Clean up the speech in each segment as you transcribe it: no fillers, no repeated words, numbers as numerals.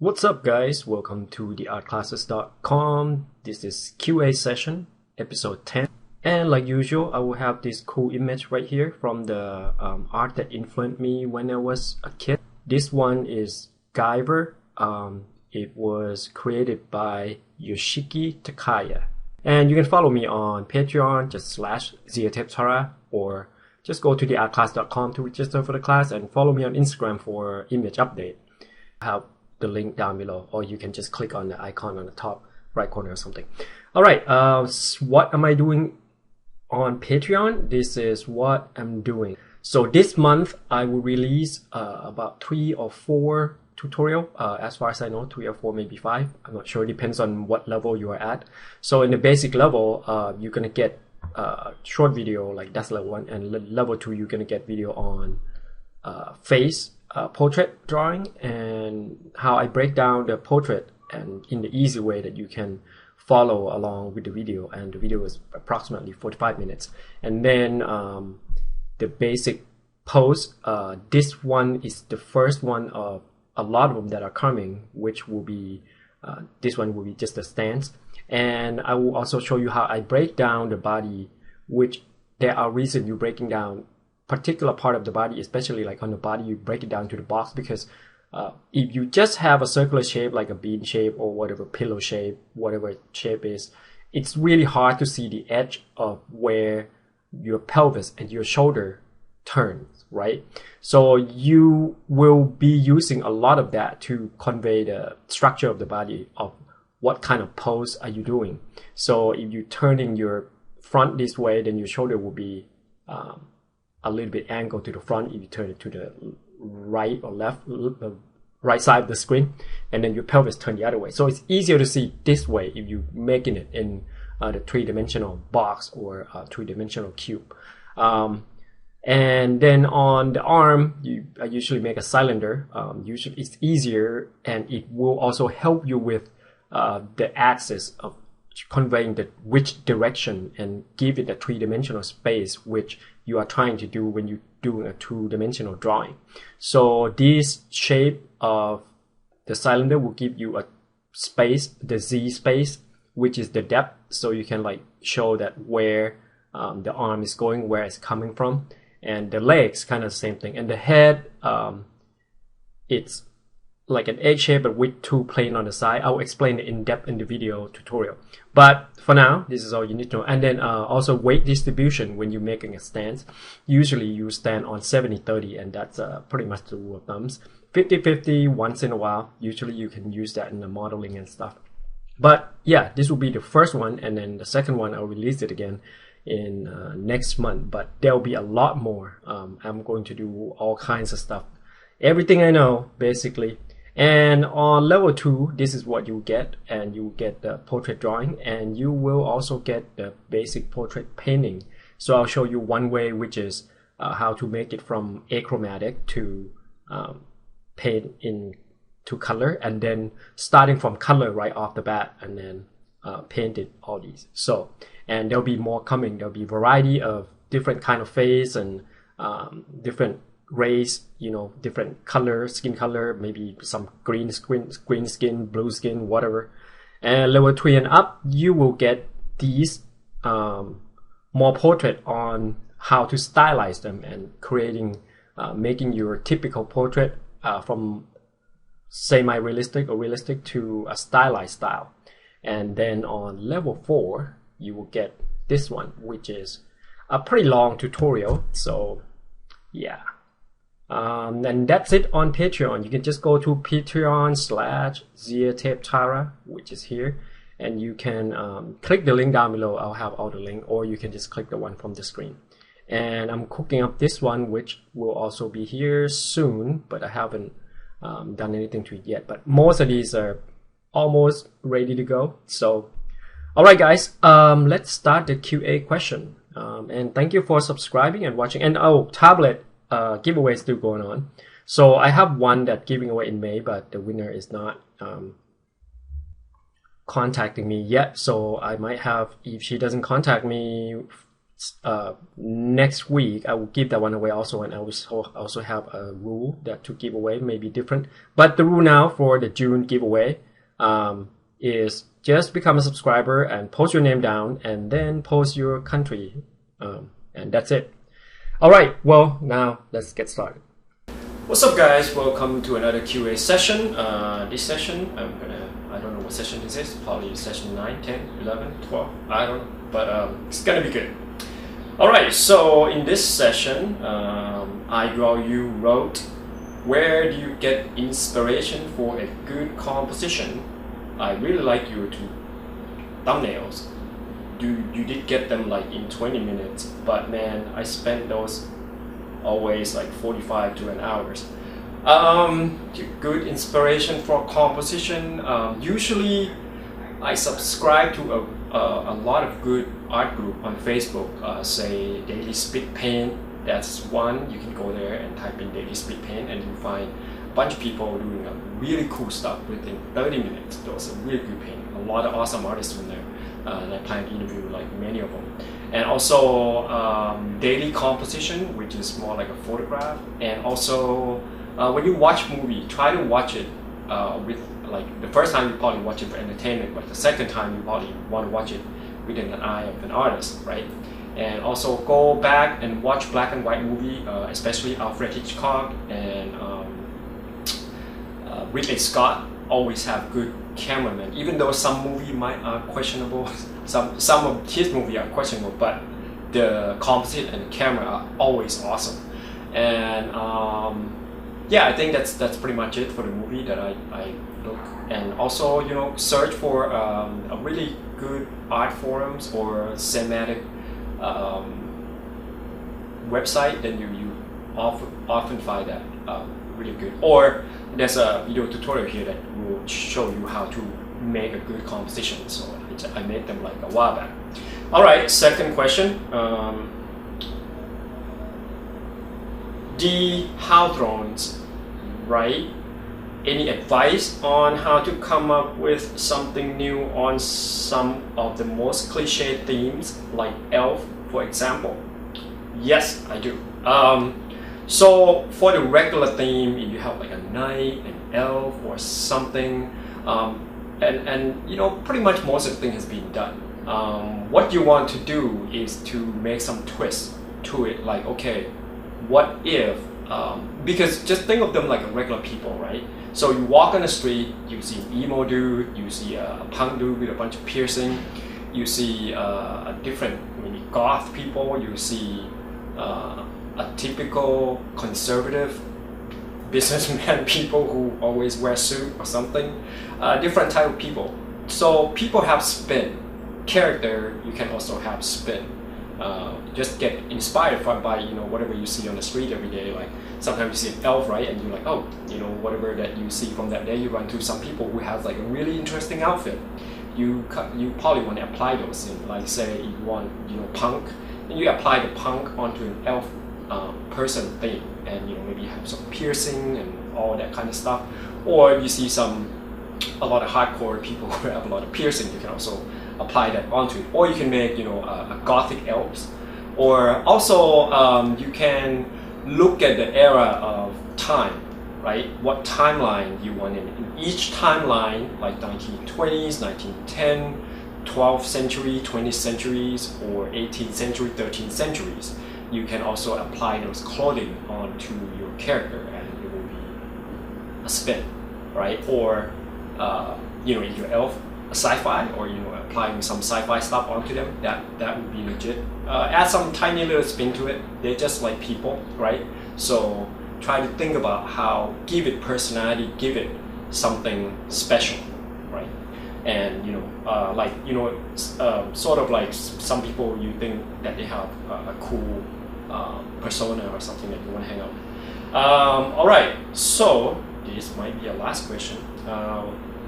What's up, guys? Welcome to theartclasses.com. This is QA session, episode 10. And like usual, I will have this cool image right here from the art that influenced me when I was a kid. This one is Guyver. It was created by Yoshiki Takaya. And you can follow me on Patreon, just /Xia Taptara, or just go to theartclass.com to register for the class and follow me on Instagram for image update. I have the link down below, or you can just click on the icon on the top right corner or something. All right, what am I doing on Patreon? This is what I'm doing. So this month I will release about 3 or 4 tutorial. As far as I know, 3 or 4, maybe 5. I'm not sure. It depends on what level you are at. So in the basic level, you're gonna get short video, like that's level 1, and level 2 you're gonna get video on face portrait drawing and how I break down the portrait and in the easy way that you can follow along with the video, and the video is approximately 45 minutes. And then the basic pose, this one is the first one of a lot of them that are coming, which will be this one will be just a stance. And I will also show you how I break down the body, which there are reasons you're breaking down particular part of the body, especially like on the body, you break it down to the box, because if you just have a circular shape like a bean shape or whatever, pillow shape, whatever shape is, it's really hard to see the edge of where your pelvis and your shoulder turns, right? So you will be using a lot of that to convey the structure of the body, of what kind of pose are you doing. So if you're turning your front this way, then your shoulder will be a little bit angled to the front. If you turn it to the right or left, right side of the screen, and then your pelvis turn the other way. So it's easier to see this way if you're making it in the 3-dimensional box or 3-dimensional cube. And then on the arm, I usually make a cylinder. Usually it's easier, and it will also help you with the axis of conveying which direction, and give it a 3-dimensional space, which you are trying to do when you're doing a 2-dimensional drawing. So this shape of the cylinder will give you a space, the Z space, which is the depth, so you can like show that where the arm is going, where it's coming from. And the legs, kind of the same thing. And the head, it's like an egg shape but with 2 planes on the side. I'll explain it in depth in the video tutorial. But for now, this is all you need to know. And then also weight distribution when you're making a stance. Usually you stand on 70-30, and that's pretty much the rule of thumbs. 50-50 once in a while. Usually you can use that in the modeling and stuff. But yeah, this will be the first one, and then the second one I'll release it again in next month. But there'll be a lot more. I'm going to do all kinds of stuff. Everything I know, basically. And on level 2, this is what you get, and you get the portrait drawing, and you will also get the basic portrait painting. So I'll show you one way, which is how to make it from achromatic to paint into color, and then starting from color right off the bat, and then painted all these. So, and there'll be more coming. There'll be variety of different kind of face and different race, you know, different color, skin color, maybe some green skin, blue skin, whatever. And level 3 and up, you will get these more portrait on how to stylize them, and creating, making your typical portrait from semi-realistic or realistic to a stylized style. And then on level 4, you will get this one, which is a pretty long tutorial. So yeah. And that's it on Patreon. You can just go to Patreon /Xia Taptara, which is here, and you can click the link down below. I'll have all the link, or you can just click the one from the screen. And I'm cooking up this one, which will also be here soon, but I haven't done anything to it yet. But most of these are almost ready to go. So all right, guys, let's start the QA question. And thank you for subscribing and watching. And oh, tablet giveaway is still going on. So I have one that giving away in May, but the winner is not contacting me yet. So I might have, if she doesn't contact me next week I will give that one away also, and I will also have a rule that to give away may be different. But the rule now for the June giveaway is just become a subscriber and post your name down, and then post your country, and that's it. All right, well, now let's get started. What's up, guys? Welcome to another QA session. This session, I don't know what session this is, probably session 9, 10, 11, 12, I don't know, but it's gonna be good. Alright, so in this session, you wrote, where do you get inspiration for a good composition? I really like your two thumbnails. You did get them like in 20 minutes, but man, I spent those always like 45 to an hour. Good inspiration for composition. Usually I subscribe to a lot of good art group on Facebook, say Daily Spit Paint. That's one. You can go there and type in Daily Spit Paint and you find a bunch of people doing really cool stuff within 30 minutes. Those are really good painting. A lot of awesome artists in there. And I plan to interview like many of them. And also Daily Composition, which is more like a photograph. And also when you watch movie, try to watch it with, like, the first time you probably watch it for entertainment, but the second time you probably want to watch it within an eye of an artist, right? And also go back and watch black and white movie, especially Alfred Hitchcock and Ridley Scott always have good cameramen. Even though some movie might are questionable, some of his movie are questionable, but the composite and the camera are always awesome. And yeah, I think that's pretty much it for the movie that I look. And also, you know, search for a really good art forums or cinematic website. Then you often find that really good. Or there's a video tutorial here that will show you how to make a good composition. So I made them like a while back. All right, second question. D.Hawthorne, right? Any advice on how to come up with something new on some of the most cliche themes, like elf, for example? Yes, I do. So for the regular theme, if you have like a knight, an elf, or something, and you know, pretty much most of the thing has been done. What you want to do is to make some twists to it, like, okay, what if, because just think of them like a regular people, right? So you walk on the street, you see an emo dude, you see a punk dude with a bunch of piercing, you see a different, maybe goth people, you see a typical conservative businessman people who always wear a suit or something, different type of people. So people have spin. Character, you can also have spin. Just get inspired by you know, whatever you see on the street every day. Like sometimes you see an elf, right, and you're like, oh, you know, whatever that you see from that day, you run to some people who have like a really interesting outfit. You probably want to apply those in, like say you want, you know, punk, and you apply the punk onto an elf person thing, and you know, maybe have some piercing and all that kind of stuff. Or you see a lot of hardcore people who have a lot of piercing, you can also apply that onto it. Or you can make, you know, a gothic elves. Or also you can look at the era of time, right? What timeline you want in each timeline, like 1920s, 1910, 12th century, 20th centuries, or 18th century, 13th centuries. You can also apply those clothing onto your character, and it will be a spin, right? Or you know, if you're elf, sci-fi, or you know, applying some sci-fi stuff onto them, that would be legit. Add some tiny little spin to it. They're just like people, right? So try to think about how, give it personality, give it something special, right? And you know, like, you know, sort of like some people, you think that they have a cool persona or something that you want to hang out with. All right, so this might be a last question.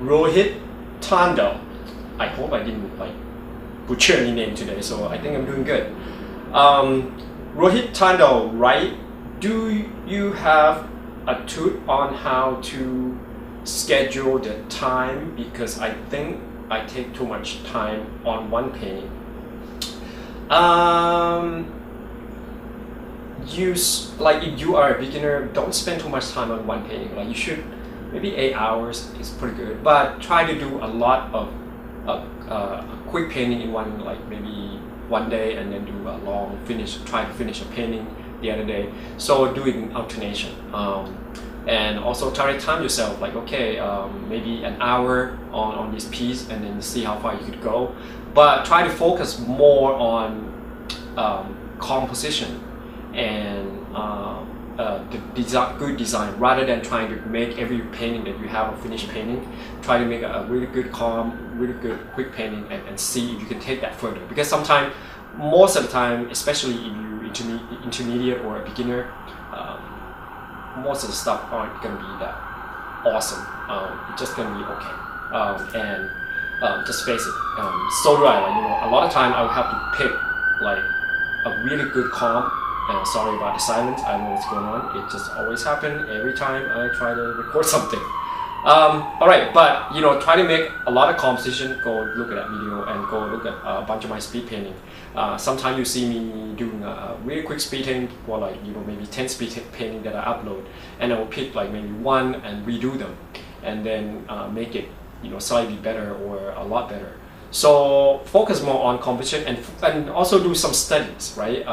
Rohit Tandale. I hope I didn't like butcher any name today, so I think I'm doing good. Rohit Tandale, right? Do you have a tip on how to schedule the time? Because I think I take too much time on one painting. Like if you are a beginner, don't spend too much time on one painting. Like you should, maybe 8 hours is pretty good, but try to do a lot of quick painting in one, like maybe one day, and then do a long finish. Try to finish a painting the other day. So do it in alternation. And also try to time yourself, like okay, maybe an hour on this piece, and then see how far you could go. But try to focus more on composition and the good design, rather than trying to make every painting that you have a finished painting. Try to make a really good really good quick painting, and see if you can take that further. Because sometimes, most of the time, especially if you intermediate or a beginner, most of the stuff aren't going to be that awesome. It's just going to be okay. And just face it. So do I. Like, a lot of time I would have to pick like a really good comp. Sorry about the silence. I don't know what's going on. It just always happens every time I try to record something. All right, but try to make a lot of composition. Go look at that video and go look at a bunch of my speed painting. Sometimes you see me doing a really quick speed painting, or like maybe 10 speed painting that I upload, and I will pick like maybe one and redo them, and then make it slightly better or a lot better. So focus more on composition, and also do some studies, right?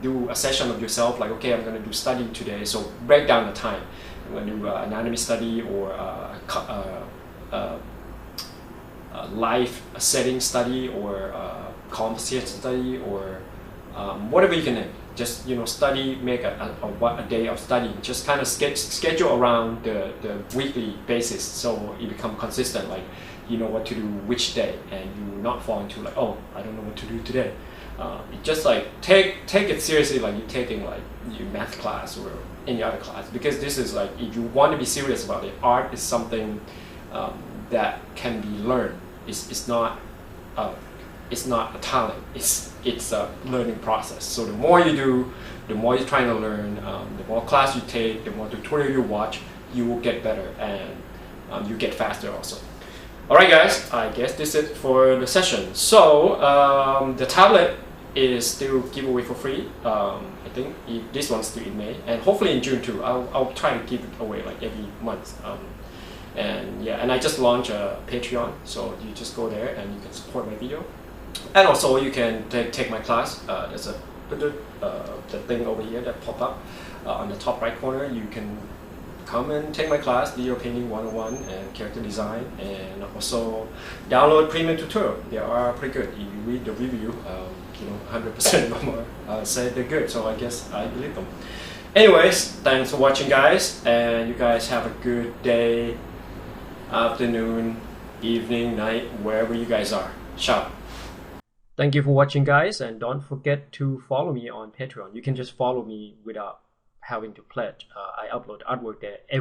Do a session of yourself, like okay, I'm going to do study today, so break down the time. I'm going to do an anatomy study, or life setting study, or composite study, or whatever you can name. Just study, make a day of study. Just kind of schedule around the weekly basis, so you become consistent. Like you know what to do which day, and you not fall into like, oh, I don't know what to do today. Just like take it seriously, like you're taking like your math class or any other class, because this is like, if you want to be serious about it, art is something that can be learned. It's not a talent. It's a learning process. So the more you do, the more you're trying to learn, the more class you take, the more tutorial you watch, you will get better, and you get faster also. Alright guys, I guess this is it for the session. So the tablet is still giveaway for free. I think this one's still in May, and hopefully in June too. I'll try to give it away like every month. And yeah, and I just launched a Patreon, so you just go there and you can support my video. And also you can take my class. There's the thing over here that pop up on the top right corner. You can come and take my class, Video Painting 101 and Character Design, and also download premium tutorial. They are pretty good. If you read the review, 100% of them say they're good, so I guess I believe them. Anyways, thanks for watching guys, and you guys have a good day, afternoon, evening, night, wherever you guys are. Ciao. Thank you for watching guys, and don't forget to follow me on Patreon. You can just follow me without having to pledge. I upload artwork there every